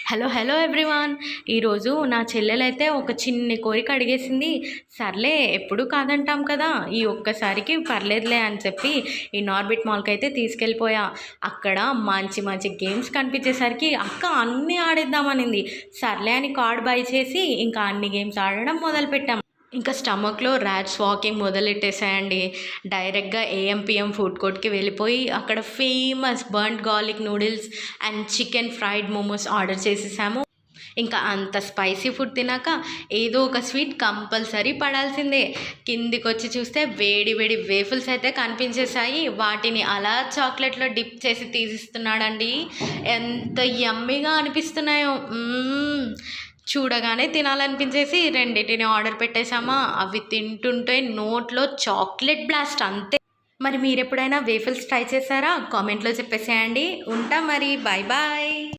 Hello hello everyone. ఈరోజు నా చెల్లెలైతే ఒక చిన్ని కోరిక అడిగేసింది. సర్లే ఎప్పుడు కాదంటాం కదా, ఈ ఒక్కసారికి పర్లేదులే అని చెప్పి ఈ నార్బిట్ మాల్కి అయితే తీసుకెళ్ళిపోయా. అక్కడ మంచి మంచి గేమ్స్ కనిపించేసరికి అక్క అన్నీ ఆడేద్దామనింది. సర్లే అని కార్డ్ బై చేసి ఇంకా అన్ని గేమ్స్ ఆడడం మొదలుపెట్టాం. ఇంకా స్టమక్లో ర్యాట్స్ వాకింగ్ మొదలెట్టేసాయండి. డైరెక్ట్గా ఏఎంపిఎం ఫుడ్ కోర్ట్కి వెళ్ళిపోయి అక్కడ famous burned garlic noodles and chicken fried momos order చేసేసాము. ఇంకా అంత స్పైసీ ఫుడ్ తినాక ఏదో ఒక స్వీట్ కంపల్సరీ పడాల్సిందే. కిందికి వచ్చి చూస్తే వేడి వేడి వేఫుల్స్ అయితే కనిపించేశాయి. వాటిని అలా చాక్లెట్లో డిప్ చేసి తీసిస్తున్నాడండి. ఎంత యమ్మీగా అనిపిస్తున్నాయో. చూడగానే తినాలనిపించేసి రెండింటిని ఆర్డర్ పెట్టేశామా. అవి తింటుంటే నోట్లో చాక్లెట్ బ్లాస్ట్ అంతే. మరి మీరు ఎప్పుడైనా వేఫల్స్ ట్రై చేశారా? కామెంట్లో చెప్పేసేయండి. ఉంటా మరి, బాయ్ బాయ్.